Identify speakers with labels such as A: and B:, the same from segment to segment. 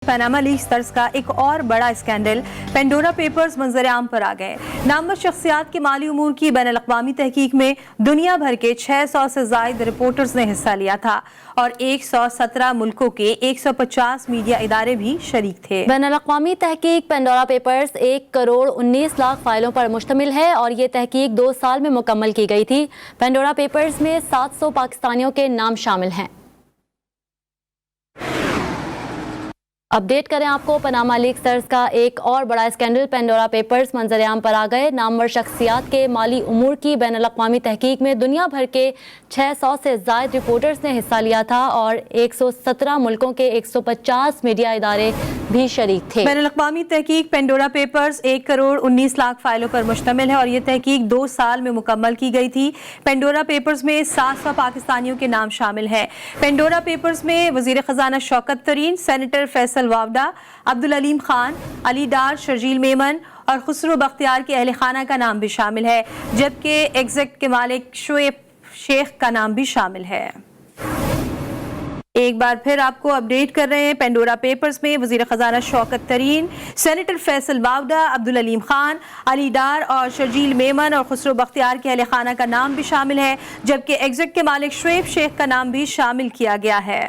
A: Panama leaks तर्ज का एक और बड़ा स्कैंडल पेंडोरा पेपर्स मंजर आम पर आ गए। नामवर शख्सियात के माली उमूर की बैन अल-अक़वामी तहकीक में दुनिया भर के 600 से ज़ायद रिपोर्टर्स ने हिस्सा लिया था और 117 मुल्कों के 150 मीडिया इदारे भी शरीक थे।
B: बैन अल-अक़वामी तहकीक पेंडोरा पेपर्स 1 करोड़ 19 लाख फाइलों पर मुश्तमिल है और ये तहकीक 2 साल में मुकम्मल की गई थी। पेंडोरा पेपर्स में 700 पाकिस्तानियों के नाम शामिल हैं। अपडेट करें आपको, पनामा लीक्स तर्ज का एक और बड़ा स्कैंडल पेंडोरा पेपर्स मंजर आम पर आ गए। नामवर शख्सियात के माली उमूर की बैन अल-अक़वामी तहकीक में दुनिया भर के 600 से ज़ायद रिपोर्टर्स ने हिस्सा लिया था और 117 मुल्कों के 150 मीडिया इदारे भी शरीक थे।
A: बैन अल-अक़वामी तहकीक पेंडोरा पेपर्स 1 करोड़ 19 लाख फाइलों पर मुश्तमिल है और ये तहकीक 2 साल में मुकम्मल की गई थी। पेंडोरा पेपर्स में 700 पाकिस्तानियों के नाम शामिल हैं। पेंडोरा पेपर्स में वज़ीर ख़ज़ाना शौकत तरीन, सेनेटर फैसल वावडा, अब्दुल अलीम खान, अली डार, शर्जील मेमन और खुसरो बख्तियार के अहले खाना का नाम भी शामिल है, जबकि एग्जेक्ट के मालिक शोएब शेख का नाम भी शामिल है। एक बार फिर आपको अपडेट कर रहे हैं, पेंडोरा पेपर्स में वज़ीर ख़ज़ाना शौकत तरीन, सेनेटर फैसल वावडा, अब्दुल अलीम खान, अली डार और शर्जील मेमन और खुसरो बख्तियार के अहले खाना का नाम भी शामिल है, जबकि एग्जेक्ट के मालिक शोएब शेख का नाम भी शामिल किया गया है।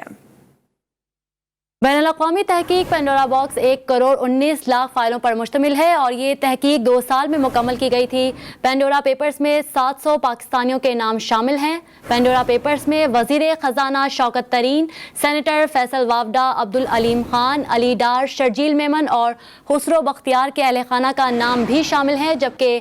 B: बैन अल-अक़वामी तहकीक पेंडोरा बॉक्स 1 करोड़ 19 लाख फाइलों पर मुश्तमिल है और ये तहकीक 2 साल में मुकम्मल की गई थी। पेंडोरा पेपर्स में 700 पाकिस्तानियों के नाम शामिल हैं। पेंडोरा पेपर्स में वज़ीर ख़ज़ाना शौकत तरीन, सेनेटर फैसल वावडा, अब्दुल अलीम खान, अली डार, शर्जील मेमन और खुसरो बख्तियार के अहले खाना का नाम भी शामिल है, जबकि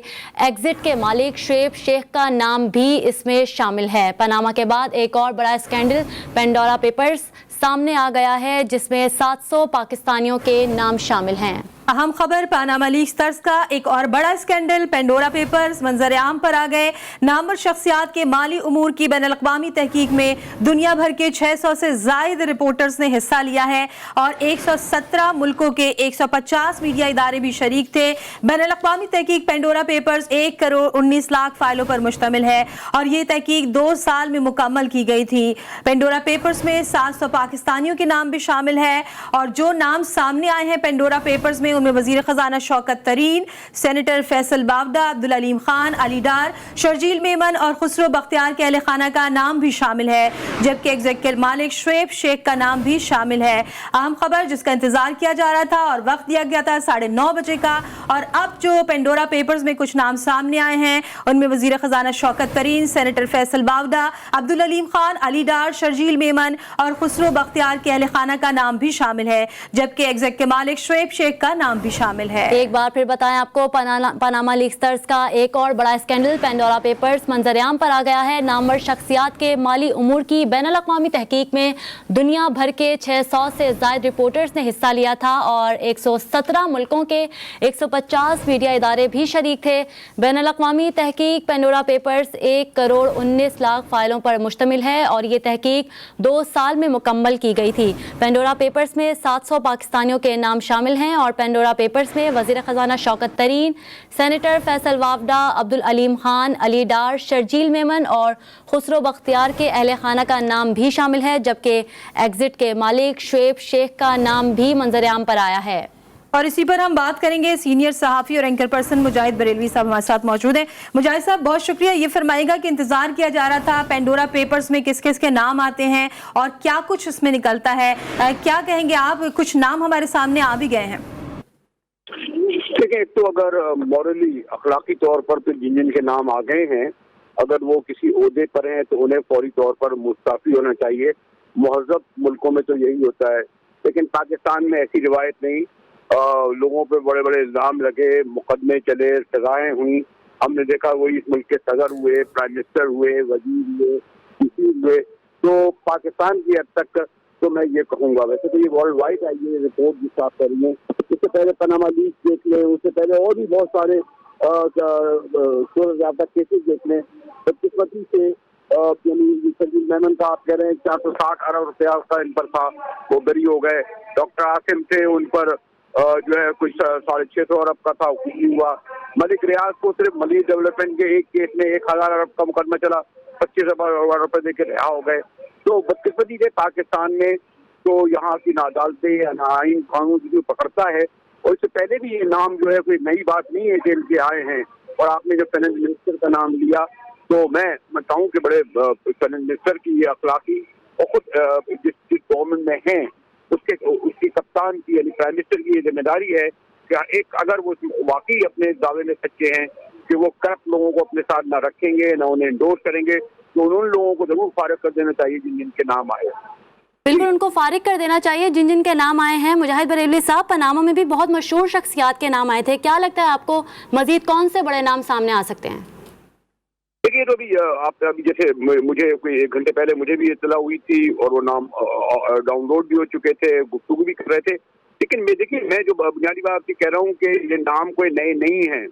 B: एग्जिट के मालिक शोएब शेख का नाम भी इसमें शामिल है। पनामा के बाद एक और बड़ा स्कैंडल पेंडोरा पेपर्स सामने आ गया है, जिसमें 700 पाकिस्तानियों के नाम शामिल हैं।
A: अहम खबर, पनामा लीक्स तर्ज का एक और बड़ा स्कैंडल पेंडोरा पेपर्स मंजर आम पर आ गए। नामवर शख्सियात के माली उमूर की बैन अल-अक़वामी तहकीक में दुनिया भर के 600 से ज़ायद रिपोर्टर्स ने हिस्सा लिया है और 117 मुल्कों के 150 मीडिया इदारे भी शरीक थे। बैन अल-अक़वामी तहकीक पेंडोरा पेपर्स 1 करोड़ 19 लाख फाइलों पर मुश्तमिल है और ये तहकीक 2 साल में मुकम्मल की गई थी। पेंडोरा पेपर्स में 700 पाकिस्तानियों के नाम भी शामिल है और जो नाम सामने आए हैं पेंडोरा पेपर्स में, उनमें वज़ीर ख़ज़ाना शौकत तरीन, सेनेटर फैसल वावडा, अब्दुल अलीम खान, अली डार, शर्जील मेमन और खुसरो बख्तियार के अहले खाना का नाम भी शामिल है, जबकि एग्जेक्ट के मालिक शोएब शेख का नाम भी शामिल है। अहम खबर जिसका इंतजार किया जा रहा था और वक्त दिया गया था 9:30 बजे का, और अब जो पेंडोरा पेपर्स में कुछ नाम सामने आए हैं उनमें वज़ीर ख़ज़ाना शौकत तरीन, सेनेटर फैसल वावडा, अब्दुल अलीम खान, अली डार, शर्जील मेमन और खुसरो बख्तियार के अहले खाना का नाम भी शामिल है, जबकि एग्जेक्ट के मालिक शोएब शेख का नाम भी शामिल है।
B: एक बार फिर बताएं आपको, पनामा लीक्स तर्ज का एक और बड़ा स्कैंडल पेंडोरा पेपर्स मंजर आम पर आ गया है। नामवर शख्सियात के माली उमूर की बैन अल-अक़वामी तहकीक में दुनिया भर के 600 से ज़ायद रिपोर्टर्स ने हिस्सा लिया था और 117 मुल्कों के 150 मीडिया इदारे भी शरीक थे। बैन अल-अक़वामी तहकीक पेंडोरा पेपर्स 1 करोड़ 19 लाख फाइलों पर मुश्तमिल है और ये तहकीक 2 साल में मुकम्मल की गई थी। पेंडोरा पेपर्स में 700 पाकिस्तानियों के नाम शामिल हैं और पेंडोरा पेपर्स में वज़ीर ख़ज़ाना शौकत तरीन, सेनेटर फैसल वावडा, अब्दुल अलीम खान, अली डार, शर्जील मेमन और खुसरो बख्तियार के अहले खाना का नाम भी शामिल है, जबकि एग्जिट के मालिक शोएब शेख का नाम भी मंजर आम पर आया है।
A: और इसी पर हम बात करेंगे, सीनियर सहाफ़ी और एंकर पर्सन मुजाहिद बरेलवी साहब हमारे साथ मौजूद हैं। मुजाहिद साहब, बहुत शुक्रिया। ये फरमाएगा कि इंतजार किया जा रहा था पेंडोरा पेपर्स में किस किस के नाम आते हैं और क्या कुछ इसमें निकलता है, क्या कहेंगे आप? कुछ नाम हमारे सामने आ भी गए हैं।
C: देखिए, तो अगर मॉरली अखलाकी तौर पर तो जिन जिन के नाम आ गए हैं, अगर वो किसी ओहदे पर हैं तो उन्हें फौरी तौर पर मुस्ताफी होना चाहिए। महज़ब मुल्कों में तो यही होता है, लेकिन पाकिस्तान में ऐसी रिवायत नहीं। लोगों पे बड़े बड़े इल्ज़ाम लगे, मुकदमे चले, सजाएं हुई। हमने देखा वही इस मुल्क के सदर हुए, प्राइम मिनिस्टर हुए, वजीर हुए, वज़ीर हुए। तो पाकिस्तान की हद तक तो मैं ये कहूँगा, वैसे तो ये वर्ल्ड वाइड है ये रिपोर्ट जिस आप कर रही हैं। इससे पहले पनामा लीक्स देख लें, उससे पहले और भी बहुत सारे ज़्यादा केसेस देख लें। बदकिस्मती से शर्जील मेमन का आप कह रहे हैं 460 अरब रुपया का इन पर था, वो बरी हो गए। डॉक्टर आसिम थे, उन पर जो है कुछ 650 अरब का था, कुछ नहीं हुआ। मलिक रियाज को सिर्फ मलिक डेवलपमेंट के एक केस में 1000 अरब का मुकदमा चला, 25 अरब रुपए देके रिहा हो गए। तो बदकिस्मती से पाकिस्तान में तो जो यहाँ की ना अदालतें या ना आइन कानून जो पकड़ता है, और इससे पहले भी ये नाम जो है कोई नई बात नहीं है कि इनके आए हैं। और आपने जब फाइनेंस मिनिस्टर का नाम लिया तो मैं चाहूँ कि बड़े फाइनेंस मिनिस्टर की ये अखलाकी और खुद जिस गवर्नमेंट में हैं उसकी कप्तान की यानी प्राइम मिनिस्टर की ये जिम्मेदारी है कि एक अगर वो वाकई अपने दावे में सच्चे हैं कि वो करप्ट लोगों को अपने साथ ना रखेंगे ना उन्हें इंडोर्स करेंगे, तो उन लोगों को जरूर फारिग कर देना चाहिए जिनके नाम आए।
B: बिल्कुल उनको फारिग कर देना चाहिए जिन के नाम आए हैं। मुजाहिद बरेलवी साहब, पनामा में भी बहुत मशहूर शख्सियात के नाम आए थे, क्या लगता है आपको मजीद कौन से बड़े नाम सामने आ सकते हैं?
C: देखिए, तो अभी आप अभी जैसे मुझे कोई 1 घंटे पहले मुझे भी इत्तला हुई थी और वो नाम डाउनलोड भी हो चुके थे, गुफ्तगू भी कर रहे थे। लेकिन मैं जो बुनियादी बात आपसे कह रहा हूँ कि ये नाम कोई नए नहीं हैं।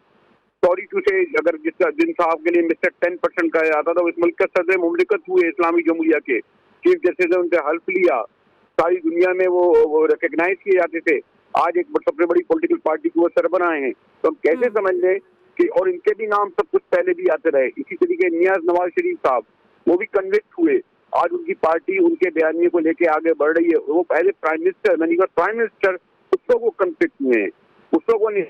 C: सॉरी टू से, अगर जिन साहब के लिए मिस्टर 10% कहा जाता था, वो इस मुल्क के सदर मुमलिकत हुए इस्लामी जमहूरिया के चीफ जस्टिस ने उनसे हल्फ लिया, सारी दुनिया में वो रिकग्नाइज किए जाते थे। आज एक सबसे बड़ी पॉलिटिकल पार्टी की वो सरबराह हैं, तो हम कैसे समझ लें कि, और इनके भी नाम सब कुछ पहले भी आते रहे। इसी तरीके नियाज नवाज शरीफ साहब, वो भी कन्विक्ट हुए, आज उनकी पार्टी उनके बयानिए को लेके आगे बढ़ रही है। वो पहले प्राइम मिनिस्टर प्राइम मिनिस्टर उसको वो कन्विक्ट हुए हैं, उसको वो नहीं।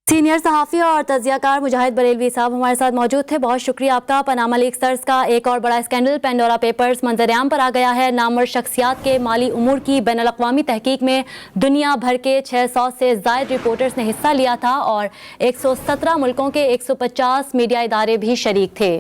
B: सीनियर सहाफ़ी और तज्ज़ियाकार मुजाहिद बरेलवी साहब हमारे साथ मौजूद थे, बहुत शुक्रिया आपका। पनामा लीक्स का एक और बड़ा स्कैंडल पेंडोरा पेपर्स मंजर-ए-आम पर आ गया है। नामवर शख्सियात के माली उमूर की बैनुल-अक़वामी तहकीक में दुनिया भर के 600 से ज़ायद रिपोर्टर्स ने हिस्सा लिया था और 117 मुल्कों के 150 मीडिया इदारे भी शरीक थे।